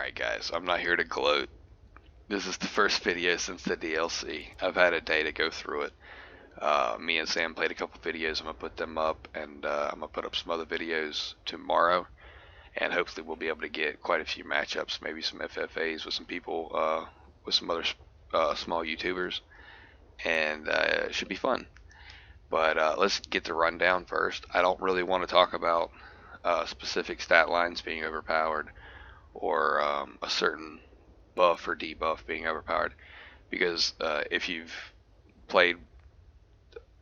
Alright guys, I'm not here to gloat. This is the first video since the DLC. I've had a day to go through it. Me and Sam played a couple videos. I'm going to put them up, and I'm going to put up some other videos tomorrow. And hopefully we'll be able to get quite a few matchups, maybe some FFAs with some people, with some other small YouTubers. And it should be fun. But let's get the rundown first. I don't really want to talk about specific stat lines being overpowered, or a certain buff or debuff being overpowered, because if you've played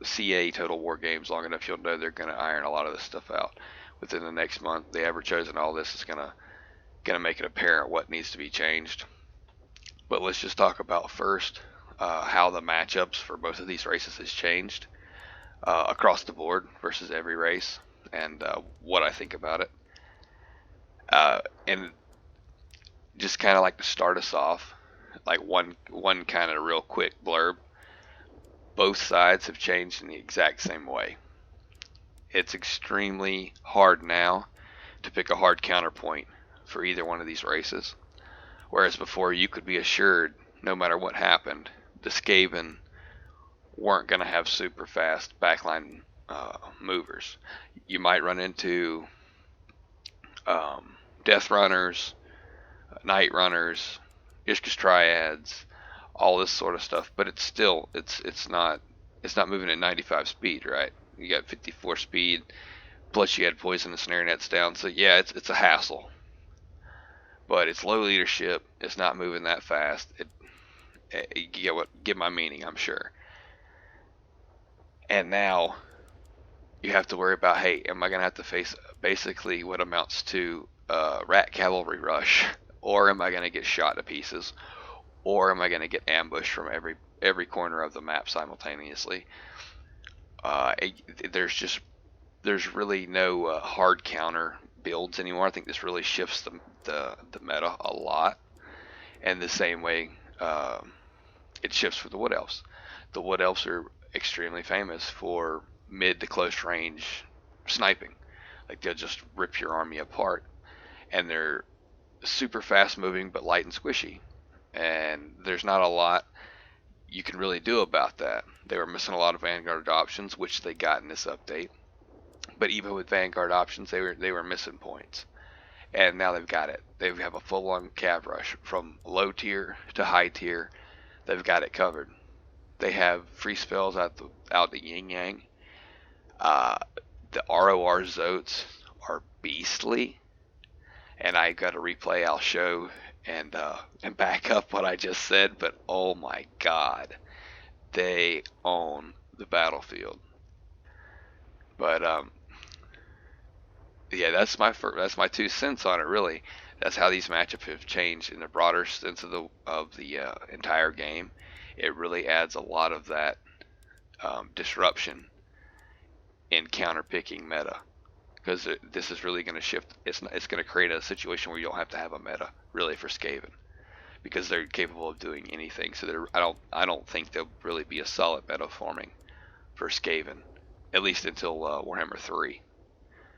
CA Total War games long enough, you'll know they're going to iron a lot of this stuff out within the next month. The ever chosen all this is gonna make it apparent what needs to be changed. But let's just talk about first how the matchups for both of these races has changed across the board versus every race, and what I think about it. And just kind of like to start us off, like one kind of real quick blurb. Both sides have changed in the exact same way. It's extremely hard now to pick a hard counterpoint for either one of these races, whereas before you could be assured, no matter what happened, the SKAVEN weren't going to have super fast backline movers. You might run into Death Runners, Night Runners, Ishka's Triads, all this sort of stuff, but it's still it's not moving at 95 speed, right? You got 54 speed, plus you had poison and snare nets down, so yeah, it's a hassle. But it's low leadership, it's not moving that fast. You get my meaning, I'm sure. And now you have to worry about, hey, am I gonna have to face basically what amounts to rat cavalry rush, or am I gonna get shot to pieces, or am I gonna get ambushed from every corner of the map simultaneously? There's really no hard counter builds anymore. I think this really shifts the meta a lot, and the same way it shifts for the Wood Elves. The Wood Elves are extremely famous for mid to close range sniping. Like, they'll just rip your army apart, and they're super fast moving but light and squishy, and there's not a lot you can really do about that. They were missing a lot of Vanguard options, which they got in this update, but even with Vanguard options, they were missing points, and now they've got it. They have a full-on cav rush from low tier to high tier. They've got it covered. They have free spells out the yin yang. The ROR Zotes are beastly, and I got a replay I'll show and back up what I just said, but oh my god, they own the battlefield. But yeah, that's my 2 cents on it, really. That's how these matchups have changed in the broader sense of the entire game. It really adds a lot of that disruption in counter picking meta, because this is really going to shift. It's going to create a situation where you don't have to have a meta really for SKAVEN, because they're capable of doing anything. So I don't think there'll really be a solid meta forming for SKAVEN, at least until Warhammer 3,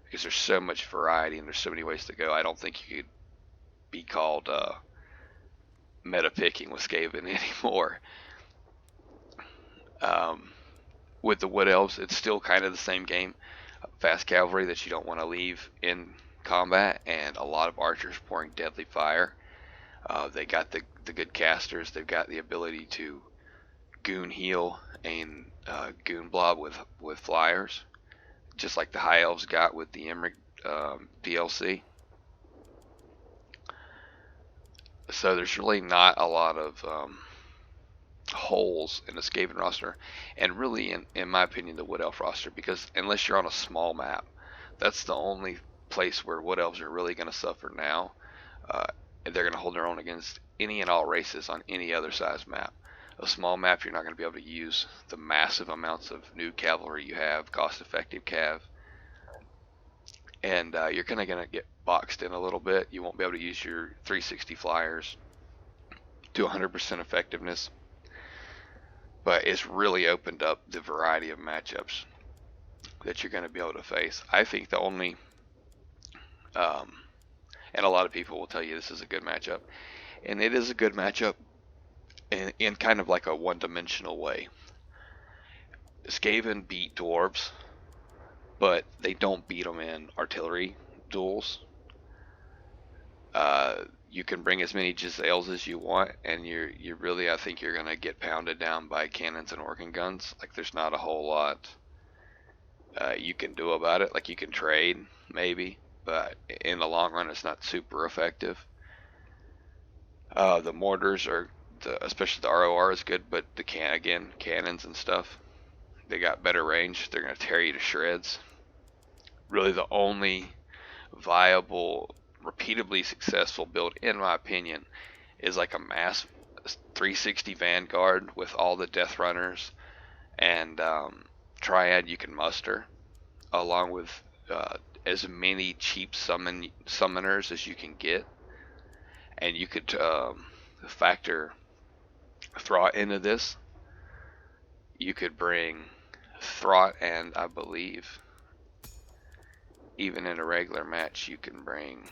because there's so much variety and there's so many ways to go. I don't think you could be called meta picking with SKAVEN anymore. With the Wood Elves, it's still kind of the same game. Fast cavalry that you don't want to leave in combat, and a lot of archers pouring deadly fire. They got the good casters. They've got the ability to goon heal and goon blob with flyers, just like the High Elves got with the Emmerich DLC. So there's really not a lot of holes in the SKAVEN roster, and really in my opinion the Wood Elf roster, because unless you're on a small map, that's the only place where Wood Elves are really going to suffer now. They're going to hold their own against any and all races on any other size map. A small map, you're not going to be able to use the massive amounts of new cavalry you have, cost effective cav, and you're kind of going to get boxed in a little bit. You won't be able to use your 360 flyers to 100% effectiveness. But it's really opened up the variety of matchups that you're going to be able to face. I think the only And a lot of people will tell you this is a good matchup. And it is a good matchup in kind of like a one-dimensional way. Skaven beat dwarves, but they don't beat them in artillery duels. You can bring as many Giselles as you want, and you really, I think you're gonna get pounded down by cannons and organ guns. Like, there's not a whole lot you can do about it. Like, you can trade maybe, but in the long run, it's not super effective. The mortars are, especially the ROR is good, but the cannons and stuff, they got better range. They're gonna tear you to shreds. Really, the only viable, repeatably successful build, in my opinion, is like a mass 360 Vanguard with all the Death Runners and Triad you can muster, along with as many cheap summoners as you can get, and you could factor Throt into this. You could bring Throt, and I believe even in a regular match you can bring,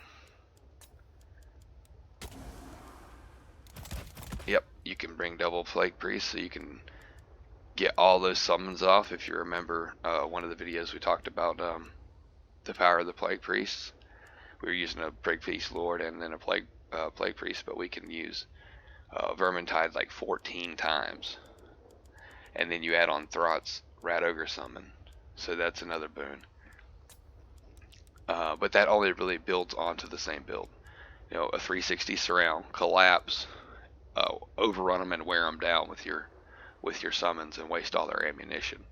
yep, you can bring double Plague Priest, so you can get all those summons off. If you remember one of the videos we talked about the power of the Plague Priests, we were using a Plague Priest Lord and then a Plague Priest, but we can use Vermintide like 14 times, and then you add on Throt's Rat Ogre summon, so that's another boon. But that only really builds onto the same build. You know, a 360 surround, collapse, overrun them and wear them down with your summons and waste all their ammunition.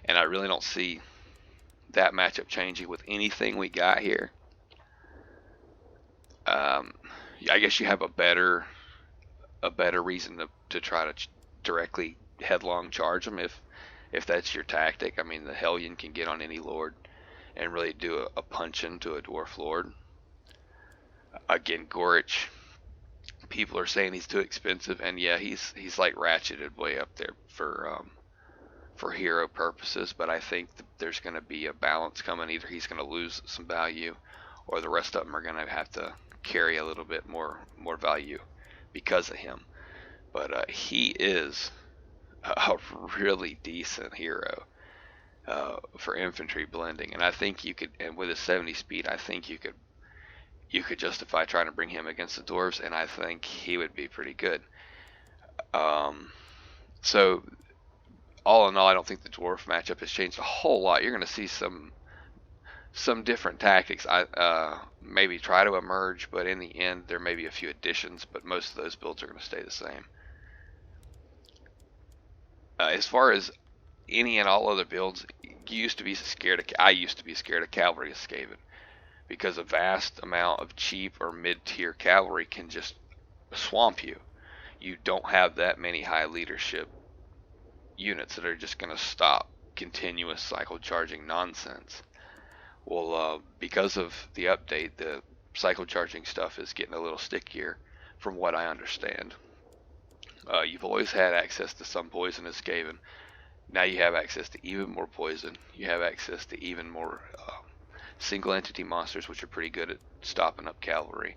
And I really don't see that matchup changing with anything we got here. I guess you have a better reason to try to directly headlong charge them if that's your tactic. I mean, the Hellion can get on any lord and really do a punch into a dwarf lord. Again, Gorich, people are saying he's too expensive, and yeah, he's like ratcheted way up there for hero purposes, but I think there's going to be a balance coming. Either he's going to lose some value, or the rest of them are going to have to carry a little bit more value because of him. But he is a really decent hero for infantry blending, and I think you could, and with a 70 speed, I think you could justify trying to bring him against the dwarves, and I think he would be pretty good. So all in all, I don't think the dwarf matchup has changed a whole lot. You're going to see some different tactics. I maybe try to emerge, but in the end, there may be a few additions, but most of those builds are going to stay the same. As far as any and all other builds, I used to be scared of cavalry as Skaven, because a vast amount of cheap or mid-tier cavalry can just swamp you. You don't have that many high leadership units that are just going to stop continuous cycle charging nonsense. Well, because of the update, the cycle charging stuff is getting a little stickier, from what I understand. You've always had access to some poison as Skaven. Now you have access to even more poison. You have access to even more single entity monsters, which are pretty good at stopping up cavalry.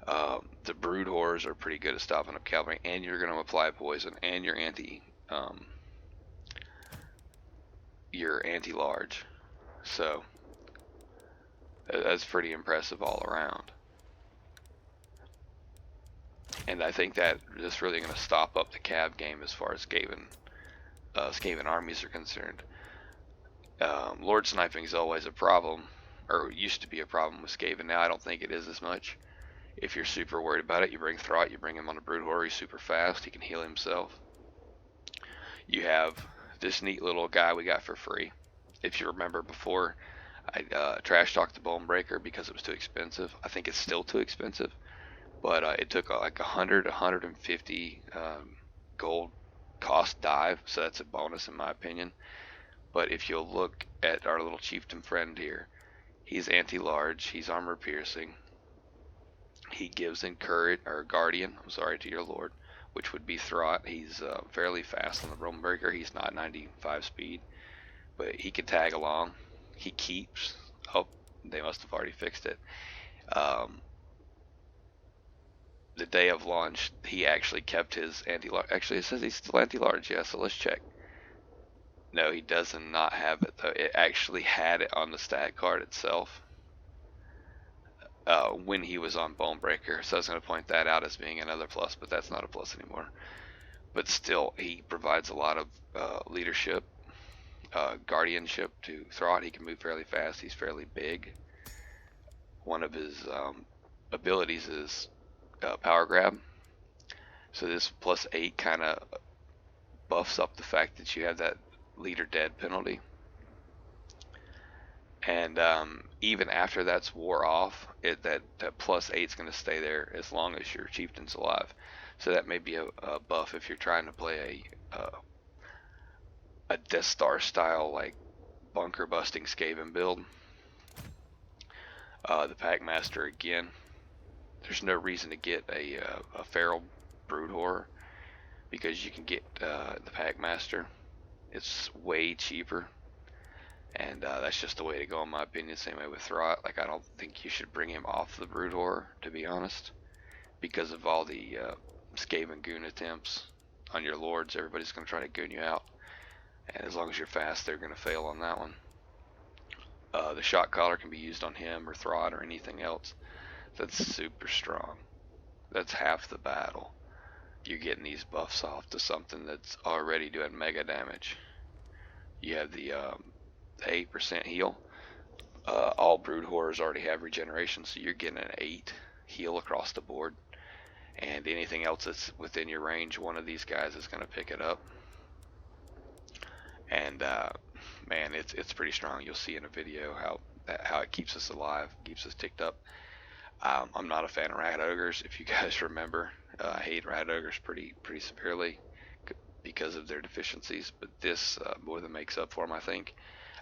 The brood horrors are pretty good at stopping up cavalry, and you're going to apply poison, and you're anti-large. So that's pretty impressive all around. And I think that is really going to stop up the Cav game as far as Skaven armies are concerned. Lord sniping is always a problem, or used to be a problem with Skaven. Now I don't think it is as much. If you're super worried about it, you bring Throt, you bring him on a Brood Horror, he's super fast, he can heal himself. You have this neat little guy we got for free. If you remember before, I trash talked the Bonebreaker because it was too expensive. I think it's still too expensive, but it took like 150 gold cost dive, so that's a bonus in my opinion. But if you'll look at our little chieftain friend here, he's anti-large, he's armor piercing, he gives encourage or guardian, to your lord, which would be Throt. He's fairly fast on the Bonebreaker. He's not 95 speed, but he can tag along. He keeps. Oh, they must have already fixed it. the day of launch, he actually kept his anti-large. Actually, it says he's still anti-large. Yeah, so let's check. No, he does not have it though. It actually had it on the stat card itself when he was on Bonebreaker. So I was going to point that out as being another plus, but that's not a plus anymore. But still, he provides a lot of leadership, guardianship to Throt. He can move fairly fast. He's fairly big. One of his abilities is power grab. So this +8 kind of buffs up the fact that you have that leader dead penalty. And even after that's wore off, that +8 is going to stay there as long as your chieftain's alive. So that may be a buff if you're trying to play a Death Star style like bunker busting SKAVEN build. The Packmaster again. There's no reason to get a feral brood horror because you can get the Packmaster. It's way cheaper, and that's just the way to go in my opinion. Same way with Throt. Like I don't think you should bring him off the brood horror, to be honest, because of all the SKAVEN goon attempts on your lords. Everybody's going to try to goon you out, and as long as you're fast, they're going to fail on that one. The shot collar can be used on him or Throt or anything else. That's super strong. That's half the battle. You're getting these buffs off to something that's already doing mega damage. You have the 8% heal. All brood horrors already have regeneration, so you're getting an 8 heal across the board. And anything else that's within your range, one of these guys is going to pick it up. And man, it's pretty strong. You'll see in a video how it keeps us alive, keeps us ticked up. I'm not a fan of rat ogres. If you guys remember, I hate rat ogres pretty severely because of their deficiencies. But this more than makes up for them. I think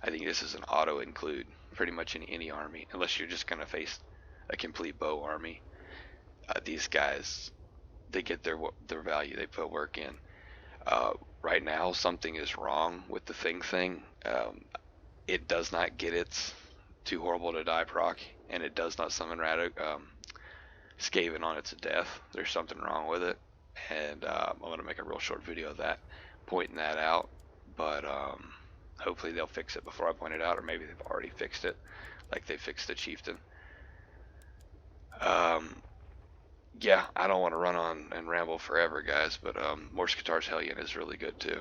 this is an auto include pretty much in any army, unless you're just gonna face a complete bow army. These guys, they get their value. They put work in. Right now, something is wrong with the thing. It does not get its too horrible to die proc, and it does not summon SKAVEN on its death. There's something wrong with it, and I'm going to make a real short video of that, pointing that out, but hopefully they'll fix it before I point it out, or maybe they've already fixed it, like they fixed the chieftain. Yeah, I don't want to run on and ramble forever, guys, but Morse Guitar's Hellion is really good too.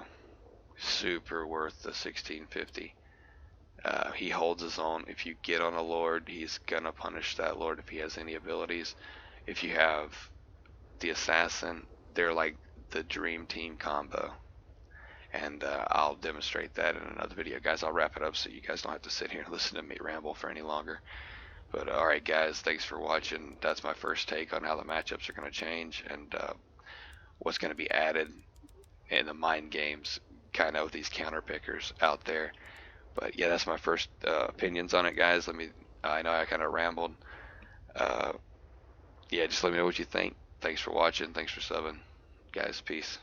Super worth the 1650. He holds his own. If you get on a lord, he's gonna punish that lord if he has any abilities. If you have the assassin, they're like the dream team combo, and I'll demonstrate that in another video. Guys, I'll wrap it up so you guys don't have to sit here and listen to me ramble for any longer. But alright guys, thanks for watching. That's my first take on how the matchups are going to change and what's going to be added in the mind games, kind of with these counter pickers out there. But yeah, that's my first opinions on it, guys. I know I kind of rambled. Yeah, just let me know what you think. Thanks for watching. Thanks for subbing. Guys, peace.